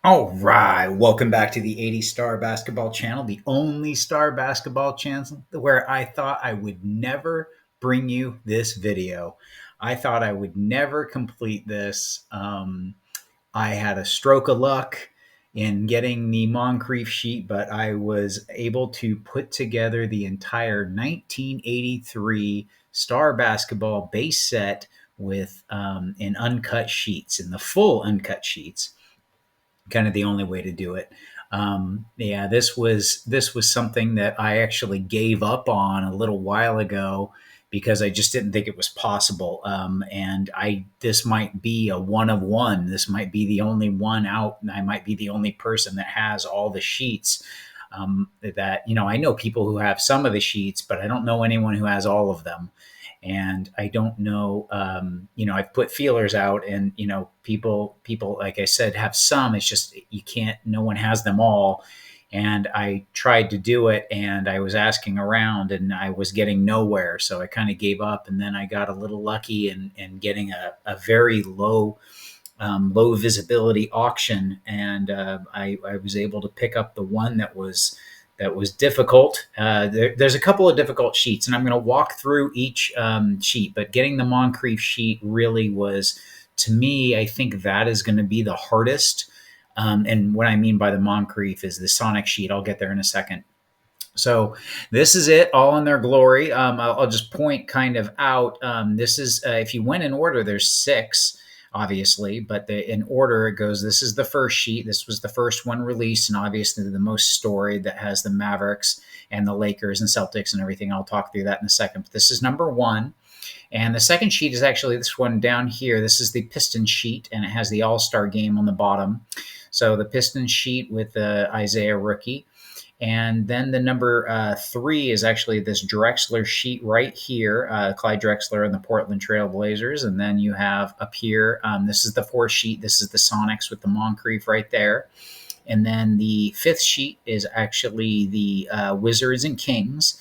All right, welcome back to the 80 Star Basketball Channel, the only star basketball channel where I thought I would never bring you this video. I thought I would never complete this. I had a stroke of luck in getting the Moncrief sheet, but I was able to put together the entire 1983 Star Basketball base set with in uncut sheets, in the full uncut sheets, kind of the only way to do it. Yeah, this was something that I actually gave up on a little while ago because I just didn't think it was possible. And I this might be a one of one. This might be the only one out, and I might be the only person that has all the sheets. That I know people who have some of the sheets, but I don't know anyone who has all of them. And I don't know. I've put feelers out, and people, like I said, have some. It's just you can't. No one has them all. And I tried to do it, and I was asking around, and I was getting nowhere. So I kind of gave up, and then I got a little lucky in getting a very low visibility auction, and I was able to pick up the one that was difficult. There's a couple of difficult sheets, and I'm going to walk through each sheet. But getting the Moncrief sheet really was, to me, I think that is going to be the hardest. And what I mean by the Moncrief is the Sonic sheet. I'll get there in a second. So this is it, all in their glory. I'll just point kind of out. This is if you went in order, there's six, obviously, but in order it goes. This is the first sheet. This was the first one released, and obviously the most storied, that has the Mavericks and the Lakers and Celtics and everything. I'll talk through that in a second. But this is number one. And the second sheet is actually this one down here. This is the Piston sheet, and it has the All-Star game on the bottom. So the Piston sheet with the Isaiah rookie. And then the number three is actually this Drexler sheet right here, Clyde Drexler and the Portland Trail Blazers. And then you have up here, this is the fourth sheet. This is the Sonics with the Moncrief right there. And then the fifth sheet is actually the Wizards and Kings.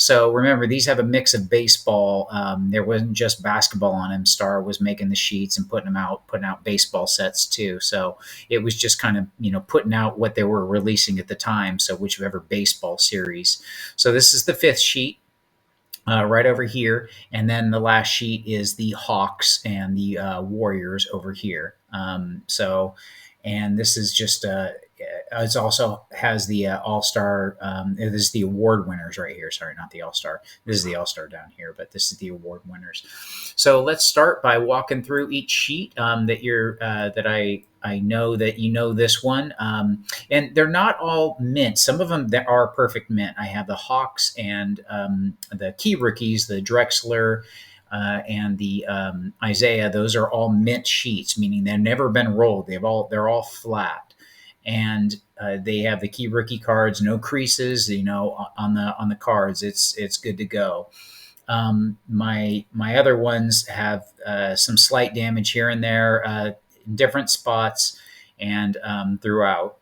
So remember, these have a mix of baseball. There wasn't just basketball on them. Star was making the sheets and putting out baseball sets too. So it was just kind of putting out what they were releasing at the time. So whichever baseball series. So this is the fifth sheet. Right over here, and then the last sheet is the Hawks and the Warriors over here. And this is just it also has the All-Star. This is the award winners right here. Sorry, not the All-Star. This is the All-Star down here, but this is the award winners. So let's start by walking through each sheet that I know that you know this one. And they're not all mint. Some of them that are perfect mint. I have the Hawks and the key rookies, the Drexler and the Isaiah. Those are all mint sheets, meaning they've never been rolled. They're all flat, and they have the key rookie cards, no creases. On the cards, it's good to go. My other ones have some slight damage here and there in different spots and throughout.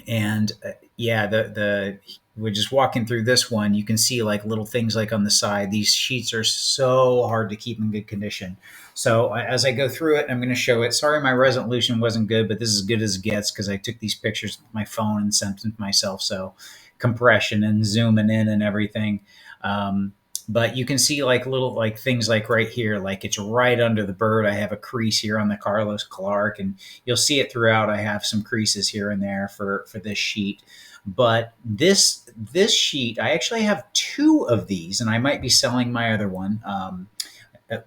And yeah, we're just walking through this one. You can see like little things like on the side. These sheets are so hard to keep in good condition. So as I go through it, I'm going to show it. Sorry, my resolution wasn't good, but this is as good as it gets because I took these pictures with my phone and sent them to myself. So compression and zooming in and everything. But you can see like little like things like right here, like it's right under the bird. I have a crease here on the Carlos Clark, and you'll see it throughout. I have some creases here and there for this sheet. But this sheet, I actually have two of these, and I might be selling my other one.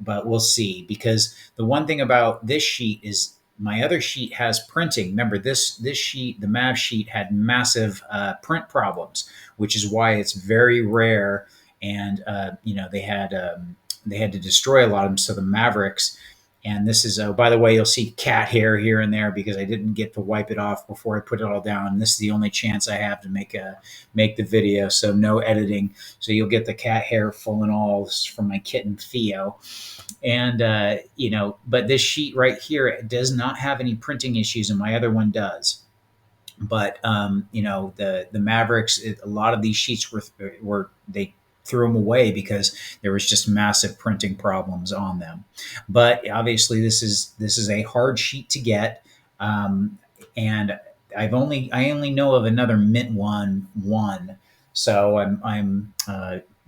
But we'll see, because the one thing about this sheet is my other sheet has printing. Remember, this sheet, the Mav sheet, had massive print problems, which is why it's very rare. And they had to destroy a lot of them. So the Mavericks, and this is by the way, you'll see cat hair here and there because I didn't get to wipe it off before I put it all down. And this is the only chance I have to make the video, so no editing. So you'll get the cat hair full and all. This is from my kitten Theo. And but this sheet right here, it does not have any printing issues, and my other one does. But the Mavericks, a lot of these sheets were they threw them away because there was just massive printing problems on them. But obviously, this is a hard sheet to get. and I only know of another mint one. So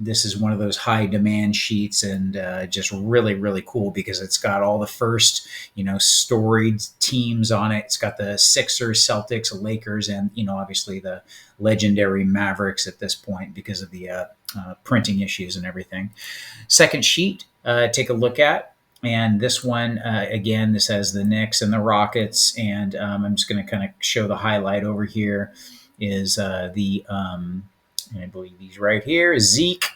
this is one of those high demand sheets, and just really really cool because it's got all the first storied teams on it. It's got the Sixers, Celtics, Lakers, and obviously the legendary Mavericks at this point because of the printing issues and everything. Second sheet, take a look at. And this one, again, this has the Knicks and the Rockets. And I'm just going to kind of show the highlight over here is I believe he's right here, Zeke.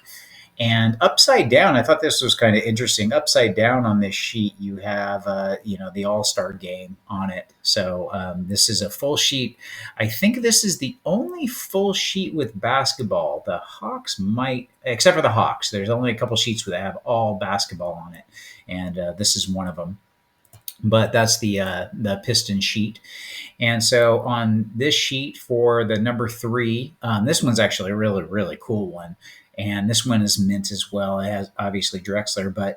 And upside down, I thought this was kind of interesting. Upside down on this sheet, you have the All Star game on it. So this is a full sheet. I think this is the only full sheet with basketball. The Hawks might, except for the Hawks. There's only a couple sheets that have all basketball on it, and this is one of them. But that's the Piston sheet. And so on this sheet for the number 3, this one's actually a really, really cool one. And this one is mint as well. It has obviously Drexler, but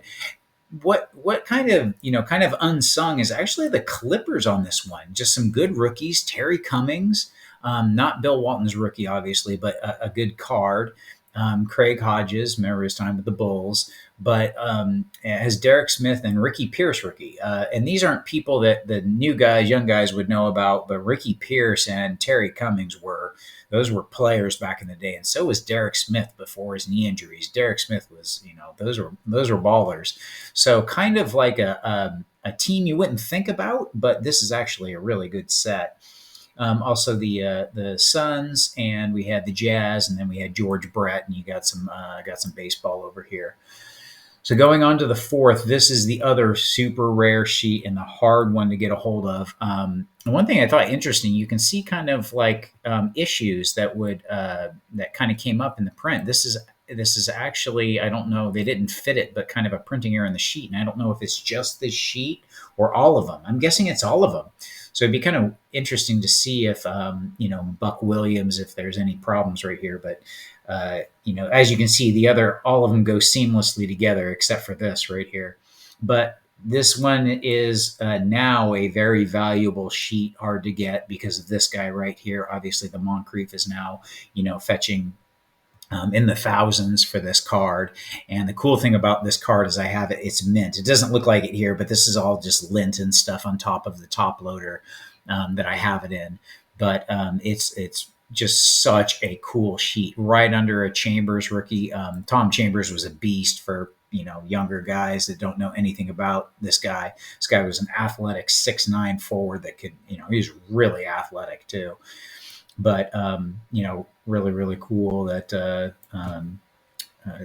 what kind of unsung is actually the Clippers on this one. Just some good rookies. Terry Cummings, not Bill Walton's rookie, obviously, but a good card. Craig Hodges, remember his time with the Bulls, but has Derek Smith and Ricky Pierce rookie. And these aren't people that the new guys, young guys would know about, but Ricky Pierce and Terry Cummings those were players back in the day. And so was Derek Smith before his knee injuries. Derek Smith was, those were ballers. So kind of like a team you wouldn't think about, but this is actually a really good set. Also the Suns, and we had the Jazz, and then we had George Brett, and you got some baseball over here. So going on to the 4th, this is the other super rare sheet and the hard one to get a hold of. One thing I thought interesting, you can see kind of like issues that kind of came up in the print. This is actually, I don't know, they didn't fit it, but kind of a printing error in the sheet. And I don't know if it's just this sheet or all of them. I'm guessing it's all of them. So it'd be kind of interesting to see if, Buck Williams, if there's any problems right here. But, as you can see, all of them go seamlessly together except for this right here. But this one is now a very valuable sheet, hard to get because of this guy right here. Obviously, the Moncrief is now, fetching in the thousands for this card. And the cool thing about this card is it's mint. It doesn't look like it here, but this is all just lint and stuff on top of the top loader that I have it in. But it's just such a cool sheet right under a Chambers rookie. Tom Chambers was a beast for younger guys that don't know anything about this guy. This guy was an athletic 6'9" forward that could, he was really athletic too. But really really cool that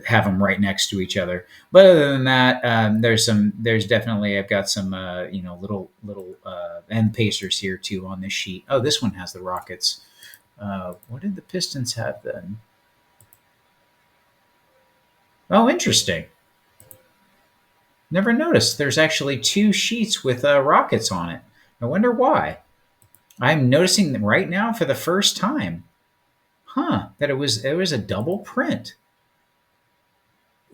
have them right next to each other. But other than that, there's definitely, I've got some little end Pacers here too on this sheet. Oh, this one has the Rockets. What did the Pistons have then? Oh, interesting. Never noticed. There's actually 2 sheets with Rockets on it. I wonder why. I'm noticing them right now for the first time. That it was a double print.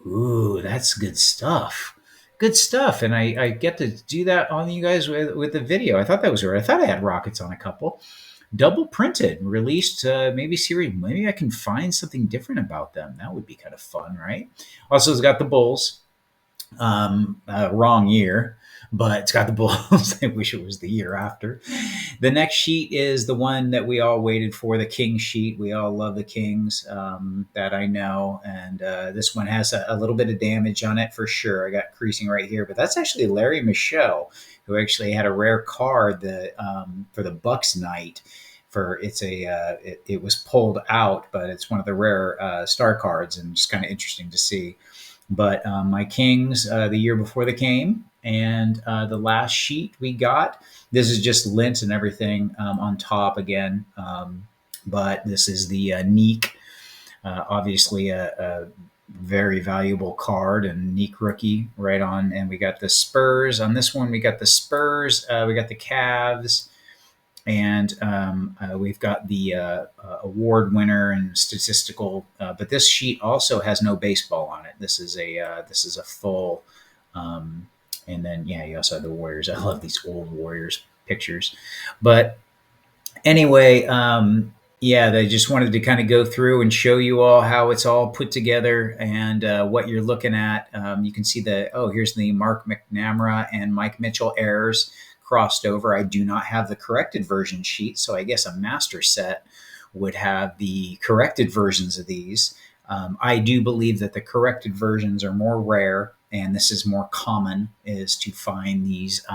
Ooh, that's good stuff. Good stuff. And I get to do that on you guys with the video. I thought that was weird. I thought I had Rockets on a couple. Double printed, released maybe series. Maybe I can find something different about them. That would be kind of fun, right? Also, it's got the Bulls. Wrong year, but it's got the Bulls. I wish it was the year after. The next sheet is the one that we all waited for, the King sheet. We all love the Kings, that I know. And this one has a little bit of damage on it for sure. I got creasing right here, but that's actually Larry Michelle, who actually had a rare card for the Bucks night. It was pulled out, but it's one of the rare star cards, and just kind of interesting to see. But my Kings, the year before they came, and the last sheet we got, this is just lint and everything on top again. But this is the Neek, obviously a very valuable card, and Neek rookie right on. And we got the Spurs on this one. We got the Spurs. We got the Cavs. And we've got the award winner and statistical, but this sheet also has no baseball on it. This is a full, and then you also have the Warriors. I love these old Warriors pictures, but Anyway, yeah, they just wanted to kind of go through and show you all how it's all put together and what you're looking at. You can see here's the Mark McNamara and Mike Mitchell errors crossed over. I do not have the corrected version sheet, so I guess a master set would have the corrected versions of these. I do believe that the corrected versions are more rare, and this is more common, is to find these,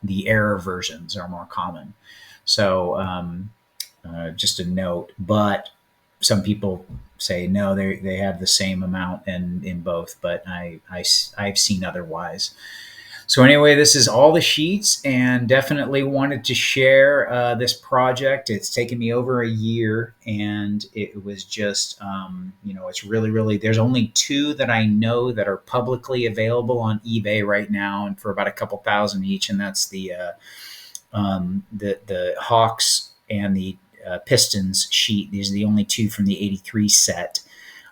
the error versions are more common. So just a note, but some people say no, they have the same amount in both, but I've seen otherwise. So anyway, this is all the sheets, and definitely wanted to share this project. It's taken me over a year, and it was just it's really there's only two that I know that are publicly available on eBay right now, and for about a couple thousand each, and that's the Hawks and the Pistons sheet. These are the only two from the '83 set.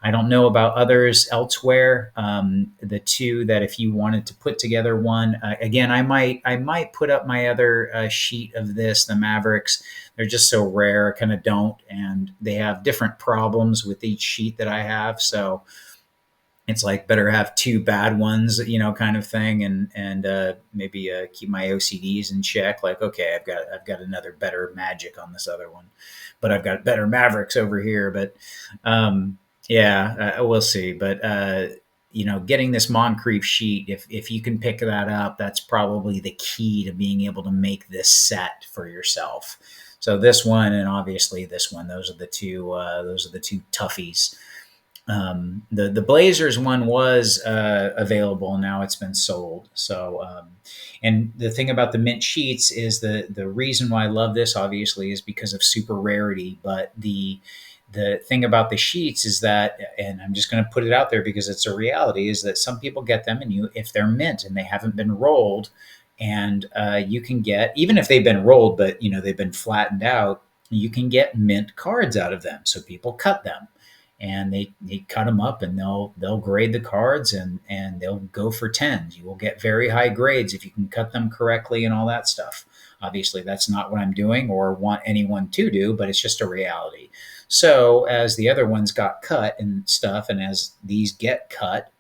I don't know about others elsewhere. The two that if you wanted to put together one, again, I might put up my other sheet of this, the Mavericks. They're just so rare, I kind of don't, and they have different problems with each sheet that I have. So it's like better have two bad ones, kind of thing, and maybe keep my OCDs in check. Like, okay, I've got another better Magic on this other one, but I've got better Mavericks over here. But yeah, we'll see. But getting this Moncrief sheet, if you can pick that up, that's probably the key to being able to make this set for yourself. So this one and obviously this one, those are the two. Those are the two toughies. The Blazers one was available. Now it's been sold. So, and the thing about the mint sheets is the reason why I love this obviously is because of super rarity. But the thing about the sheets is that, and I'm just going to put it out there because it's a reality, is that some people get them, and if they're mint and they haven't been rolled, and you can get, even if they've been rolled, but they've been flattened out, you can get mint cards out of them. So people cut them, and they cut them up, and they'll grade the cards, and they'll go for tens. You will get very high grades if you can cut them correctly and all that stuff. Obviously, that's not what I'm doing or want anyone to do, but it's just a reality. So as the other ones got cut and stuff, and as these get cut,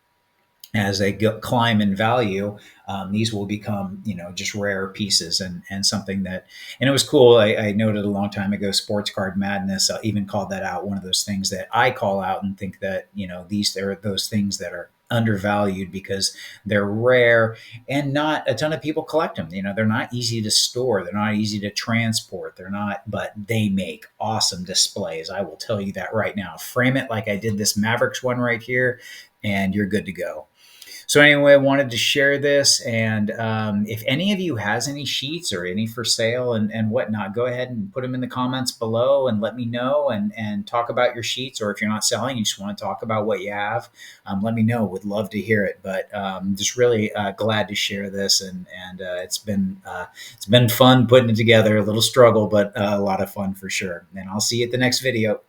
as they climb in value, these will become, just rare pieces, and something that, and it was cool. I noted a long time ago, Sports Card Madness even called that out. One of those things that I call out and think that, these are those things that are undervalued because they're rare and not a ton of people collect them. They're not easy to store. They're not easy to transport. They're not, but they make awesome displays. I will tell you that right now. Frame it like I did this Mavericks one right here, and you're good to go. So anyway, I wanted to share this, and if any of you has any sheets or any for sale and whatnot, go ahead and put them in the comments below and let me know, and talk about your sheets. Or if you're not selling, you just want to talk about what you have, let me know. Would love to hear it. But just really glad to share this, and it's been fun putting it together. A little struggle, but a lot of fun for sure. And I'll see you at the next video.